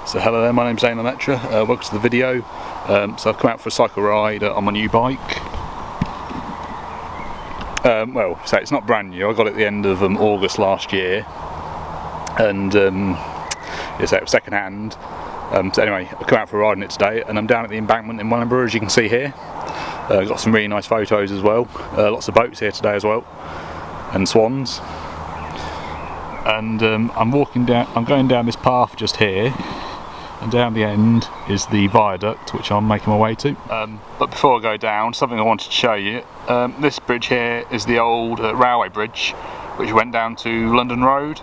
So hello there, my name's Zane Lemaitre, welcome to the video. So I've come out for a cycle ride on my new bike. Well, so it's not brand new, I got it at the end of August last year. And yeah, so it was second hand. So anyway, I've come out for a ride on it today and I'm down at the embankment in Wellingborough, as you can see here. Got some really nice photos as well, lots of boats here today as well, and swans. And I'm going down this path just here, and down the end is the viaduct which I'm making my way to. But before I go down, something I wanted to show you. This bridge here is the old railway bridge which went down to London Road,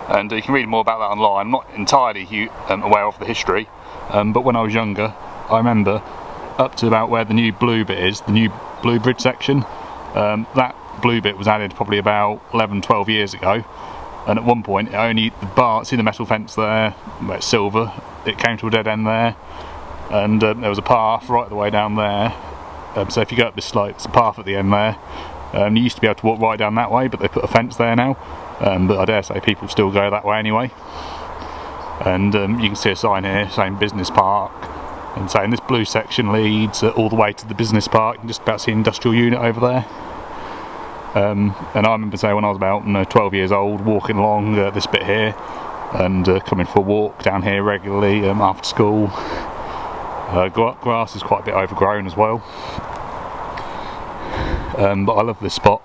and you can read more about that online. I'm not entirely aware of the history, but when I was younger I remember up to about where the new blue bit is, the new blue bridge section. That blue bit was added probably about 11-12 years ago. And at one point, the bar, see the metal fence there, where it's silver, it came to a dead end there, and there was a path right the way down there. So if you go up this slope, it's a path at the end there. You used to be able to walk right down that way, but they put a fence there now. But I dare say people still go that way anyway. And you can see a sign here saying Business Park, and saying this blue section leads all the way to the business park. You can just about see an industrial unit over there. And I remember saying when I was about 12 years old, walking along this bit here and coming for a walk down here regularly after school. Grass is quite a bit overgrown as well, but I love this spot.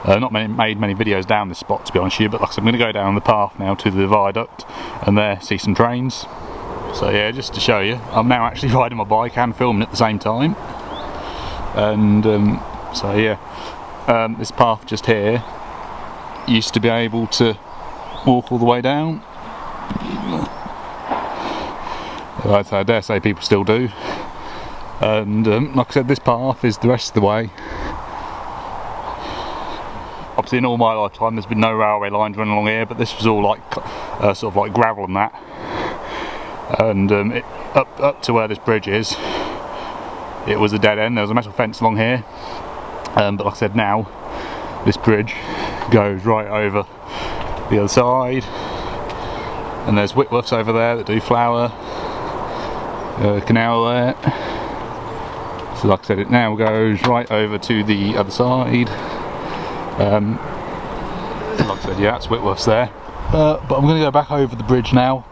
Not made many videos down this spot, to be honest with you, but like I said, I'm going to go down the path now to the viaduct and there see some trains. So yeah, just to show you, I'm now actually riding my bike and filming at the same time. And so yeah. This path just here used to be able to walk all the way down. I dare say people still do. And like I said, this path is the rest of the way. Obviously in all my lifetime there's been no railway lines running along here, but this was all like sort of like gravel and that. And up to where this bridge is, it was a dead end. There was a metal fence along here. But like I said, now this bridge goes right over the other side, and there's Whitworths over there that do flour, canal there. So like I said, it now goes right over to the other side. Like I said, yeah, that's Whitworths there. But I'm going to go back over the bridge now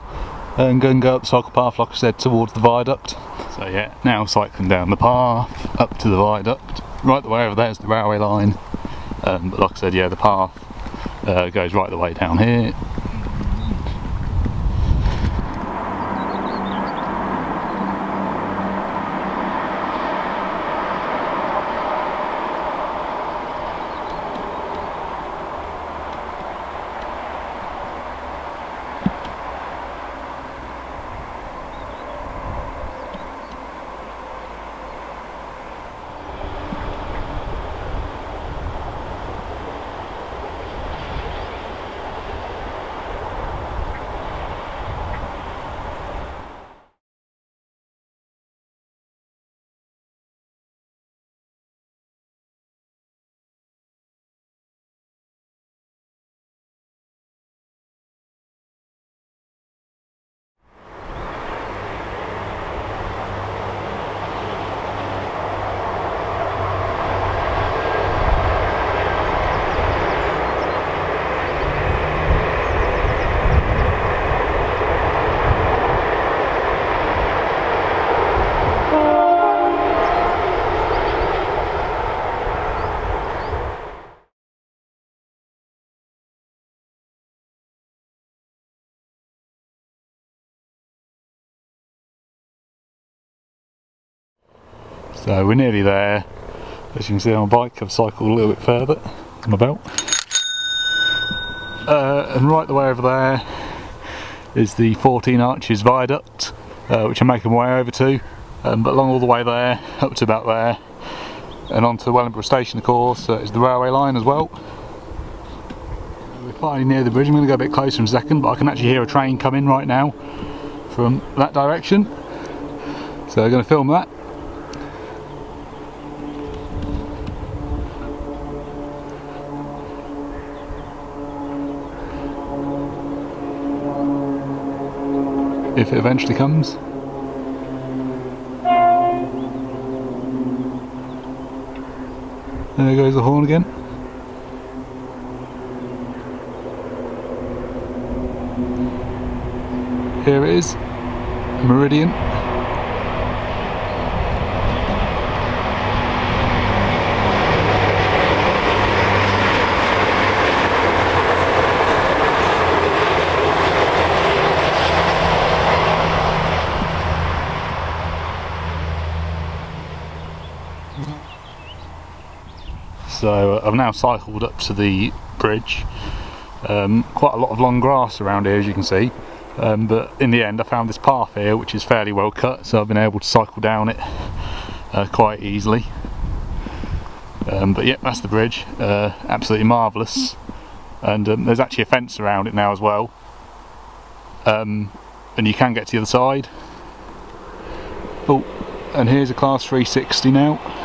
and go up the cycle path, like I said, towards the viaduct. So yeah, now cycling down the path up to the viaduct. Right the way over there is the railway line, but like I said, yeah, the path goes right the way down here. So we're nearly there. As you can see on my bike, I've cycled a little bit further on my belt. And right the way over there is the 14 Arches Viaduct, which I'm making my way over to. But along all the way there, up to about there, and onto Wellingborough Station, of course, is the railway line as well. We're finally near the bridge. I'm going to go a bit closer in a second, but I can actually hear a train coming right now from that direction. So I'm going to film that. if it eventually comes. There goes the horn again. Here it is, Meridian. So I've now cycled up to the bridge. Quite a lot of long grass around here, as you can see, but in the end I found this path here which is fairly well cut, so I've been able to cycle down it quite easily. But yeah, that's the bridge, absolutely marvellous, and there's actually a fence around it now as well, and you can get to the other side. Oh, and here's a Class 360 now.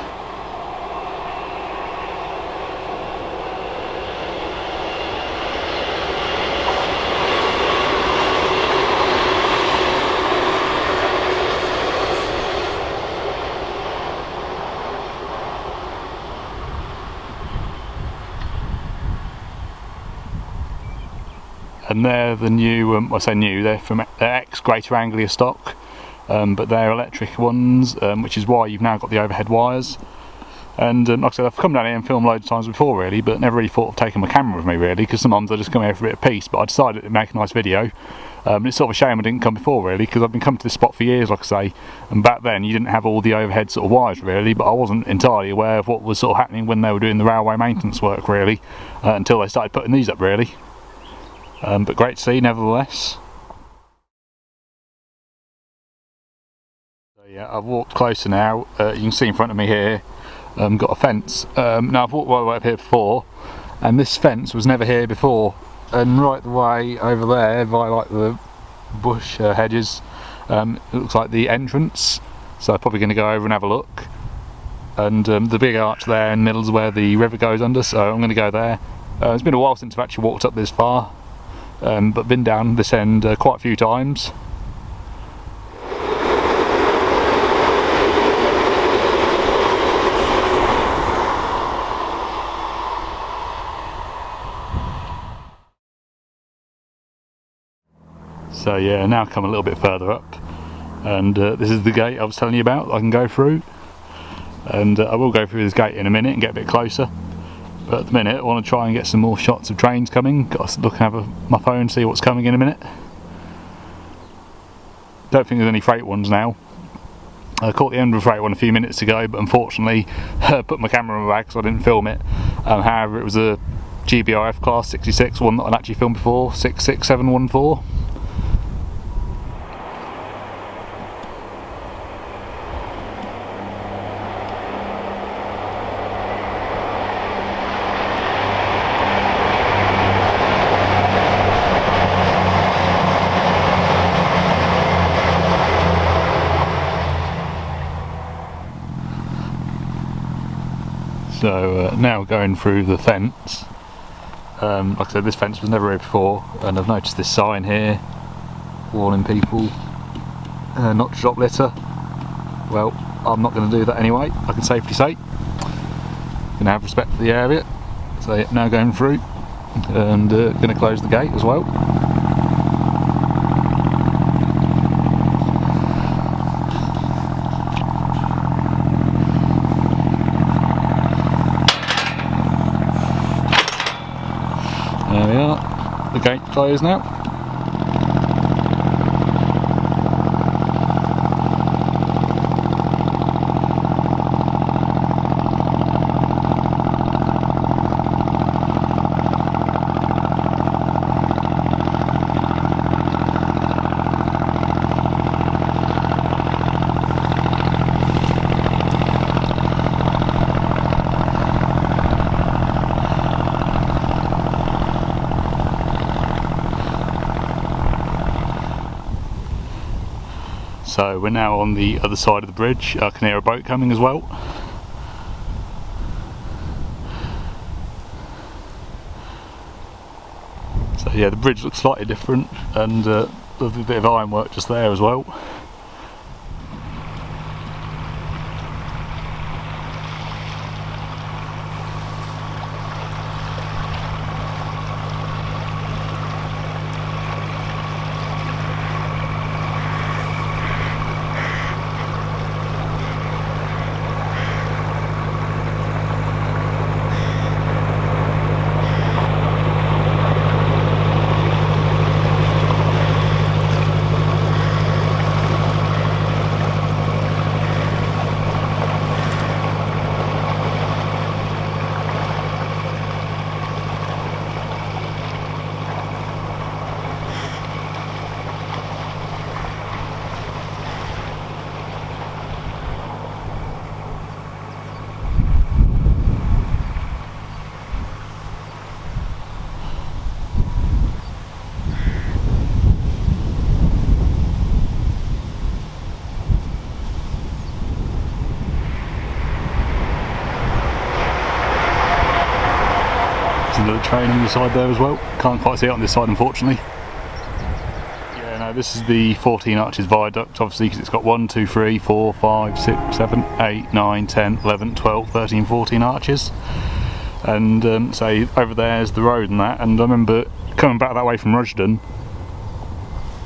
And they're the new, I say new, they're ex Greater Anglia stock, but they're electric ones, which is why you've now got the overhead wires. And like I said, I've come down here and filmed loads of times before really, but never really thought of taking my camera with me really, because sometimes I just come here for a bit of peace, but I decided to make a nice video. It's sort of a shame I didn't come before really, because I've been coming to this spot for years, like I say, and back then you didn't have all the overhead sort of wires really, but I wasn't entirely aware of what was sort of happening when they were doing the railway maintenance work really, until they started putting these up really. But great to see nevertheless. So yeah, I've walked closer now. You can see in front of me here, got a fence. Now I've walked all the way up here before, and this fence was never here before. And right the way over there, by like the bush hedges, it looks like the entrance. So I'm probably going to go over and have a look. And the big arch there in the middle is where the river goes under, so I'm going to go there. It's been a while since I've actually walked up this far. But been down this end quite a few times. So yeah, now come a little bit further up, and this is the gate I was telling you about I can go through, and I will go through this gate in a minute and get a bit closer. But at the minute I want to try and get some more shots of trains coming. Got to look and have my phone, see what's coming in a minute. Don't think there's any freight ones now. I caught the end of a freight one a few minutes ago, but unfortunately put my camera in my bag so I didn't film it. However, it was a GB Railfreight Class 66, one that I'd actually filmed before, 66714. So now going through the fence, like I said, this fence was never here before, and I've noticed this sign here warning people not to drop litter. Well, I'm not going to do that anyway, I can safely say. Going to have respect for the area. So yeah, now going through, and going to close the gate as well. There we are, the gate closed now. So we're now on the other side of the bridge. I can hear a boat coming as well. So yeah, the bridge looks slightly different, and the lovely bit of ironwork just there as well. Another train on the side there as well. Can't quite see it on this side, unfortunately. Yeah, no, this is the 14 Arches Viaduct, obviously, because it's got 1, 2, 3, 4, 5, 6, 7, 8, 9, 10, 11, 12, 13, 14 arches. And say over there's the road and that. And I remember coming back that way from Rushden,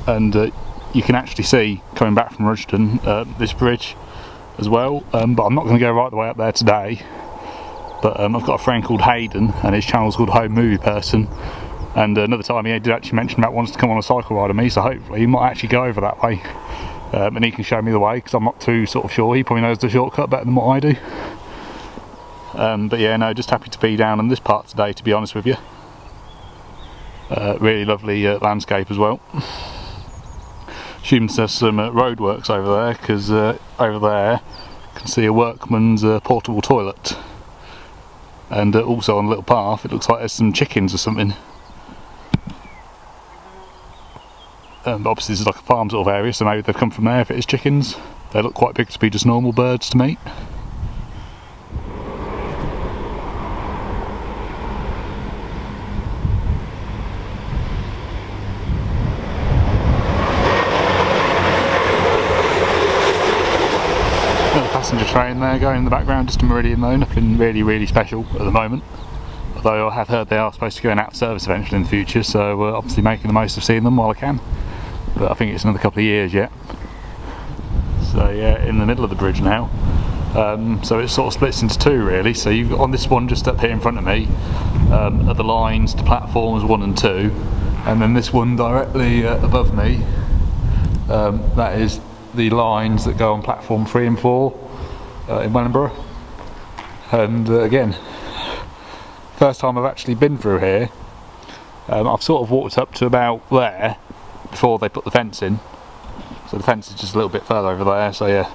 and you can actually see coming back from Rushden this bridge as well. But I'm not going to go right the way up there today. But I've got a friend called Hayden, and his channel's called Home Movie Person, and another time he did actually mention about wanting to come on a cycle ride with me, so hopefully he might actually go over that way, and he can show me the way, because I'm not too sort of sure. He probably knows the shortcut better than what I do. But yeah, no, just happy to be down on this part today, to be honest with you. Really lovely landscape as well. Assumes there's some roadworks over there, because over there you can see a workman's portable toilet. And also on a little path, it looks like there's some chickens or something. But obviously this is like a farm sort of area, so maybe they've come from there if it is chickens. They look quite big to be just normal birds to me. Passenger train there going in the background, just a Meridian though, nothing really special at the moment, although I have heard they are supposed to go out of service eventually in the future, so we're obviously making the most of seeing them while I can, but I think it's another couple of years yet. So yeah, in the middle of the bridge now, so it sort of splits into two really. So you've got on this one just up here in front of me are the lines to platforms 1 and 2, and then this one directly above me, that is the lines that go on platform 3 and 4 in Wellingborough. And again, first time I've actually been through here. I've sort of walked up to about there before they put the fence in, so the fence is just a little bit further over there, so yeah.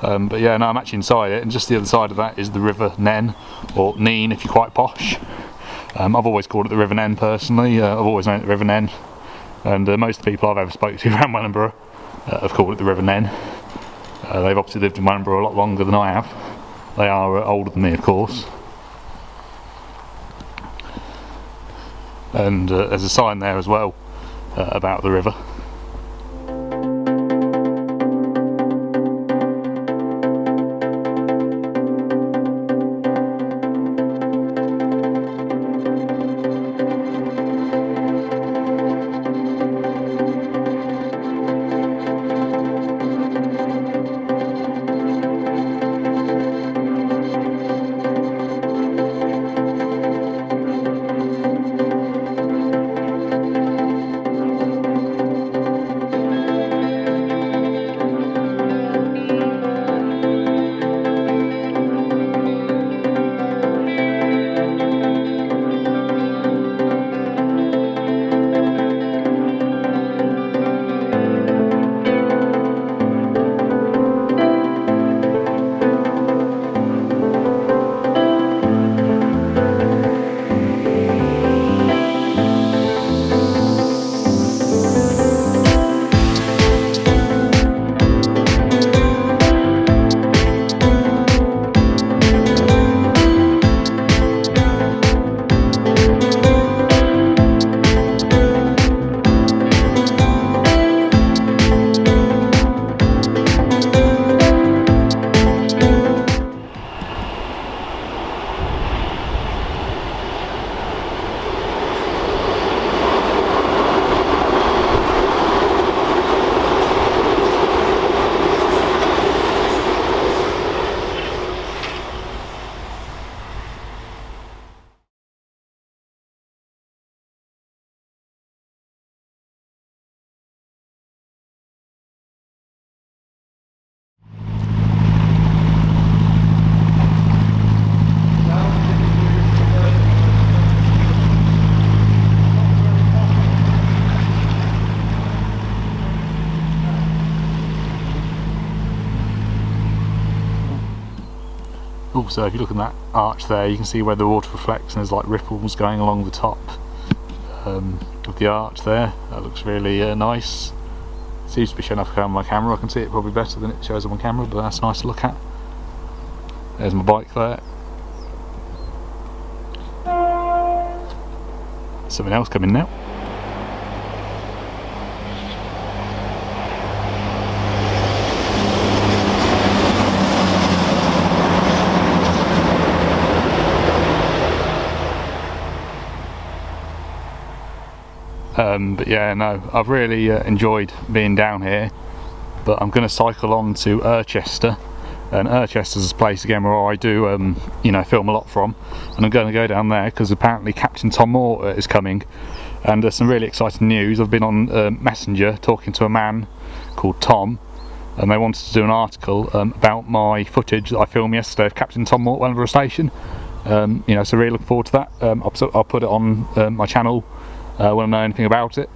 But yeah, no, I'm actually inside it, and just the other side of that is the River Nene, or Nene if you're quite posh. I've always called it the River Nene personally. I've always known it the River Nene, and most of the people I've ever spoken to around Wellingborough have called it the River Nene. They've obviously lived in Wellingborough a lot longer than I have. They are older than me, of course. And there's a sign there as well about the river. Also, if you look at that arch there, you can see where the water reflects, and there's like ripples going along the top of the arch there. That looks really nice. Seems to be showing up on my camera. I can see it probably better than it shows on camera, but that's nice to look at. There's my bike there. Something else coming now. But yeah, no, I've really enjoyed being down here, but I'm going to cycle on to Irchester, and Irchester's a place again where I do you know, film a lot from, and I'm going to go down there because apparently Captain Tom Moore is coming, and there's some really exciting news. I've been on Messenger talking to a man called Tom, and they wanted to do an article about my footage that I filmed yesterday of Captain Tom Moore at Wellingborough Station. You know, so really looking forward to that. I'll put it on my channel when I know anything about it.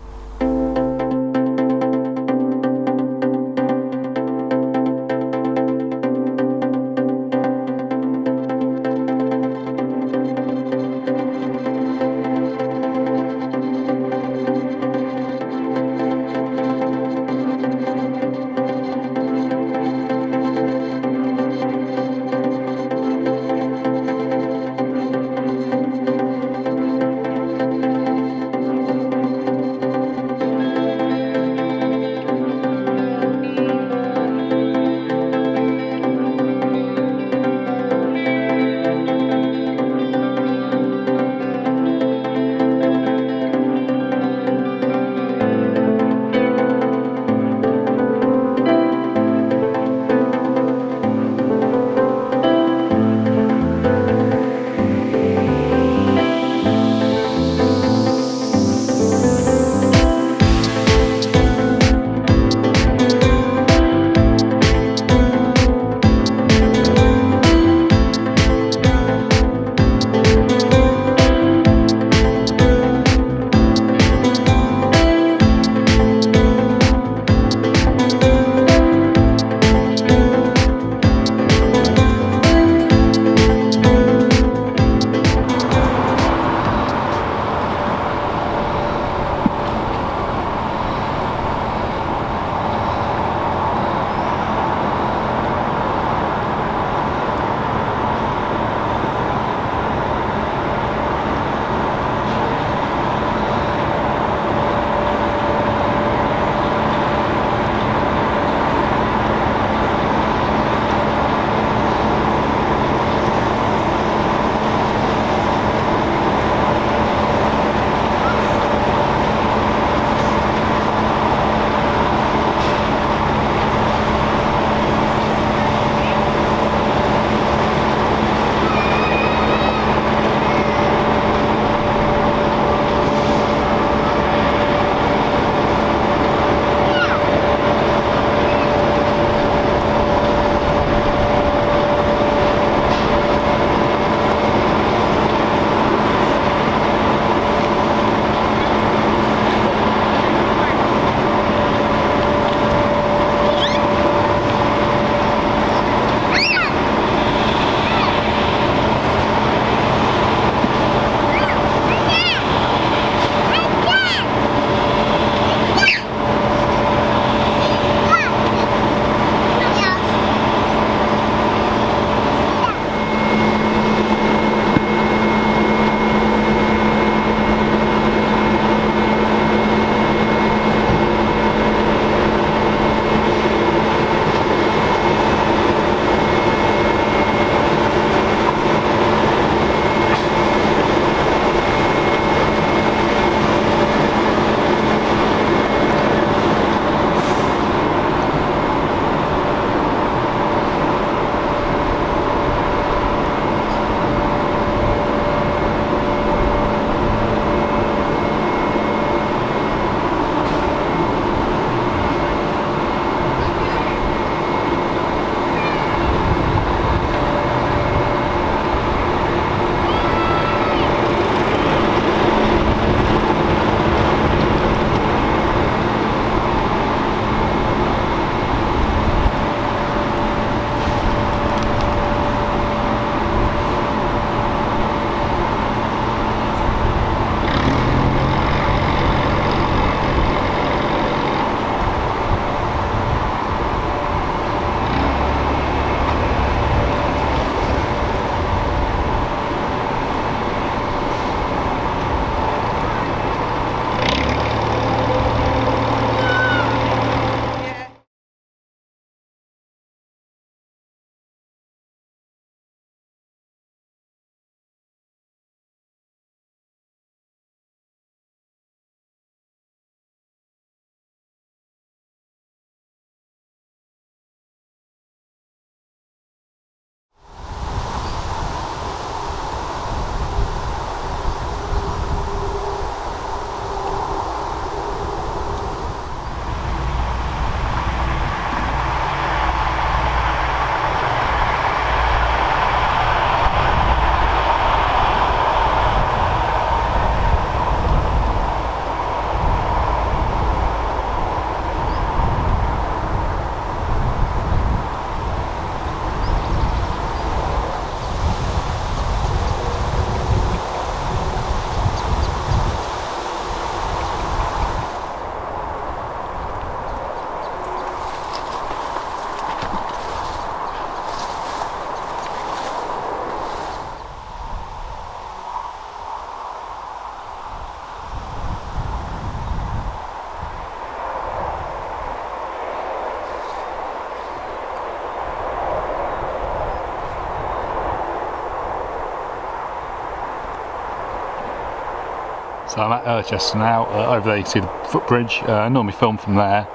So I'm at Irchester now. Over there you can see the footbridge. I normally film from there,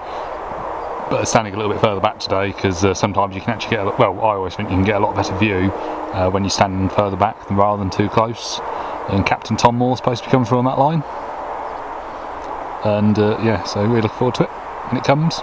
but I'm standing a little bit further back today because sometimes you can actually get I always think you can get a lot better view when you're standing further back rather than too close. And Captain Tom Moore's supposed to be coming through on that line. And yeah, so we look forward to it when it comes.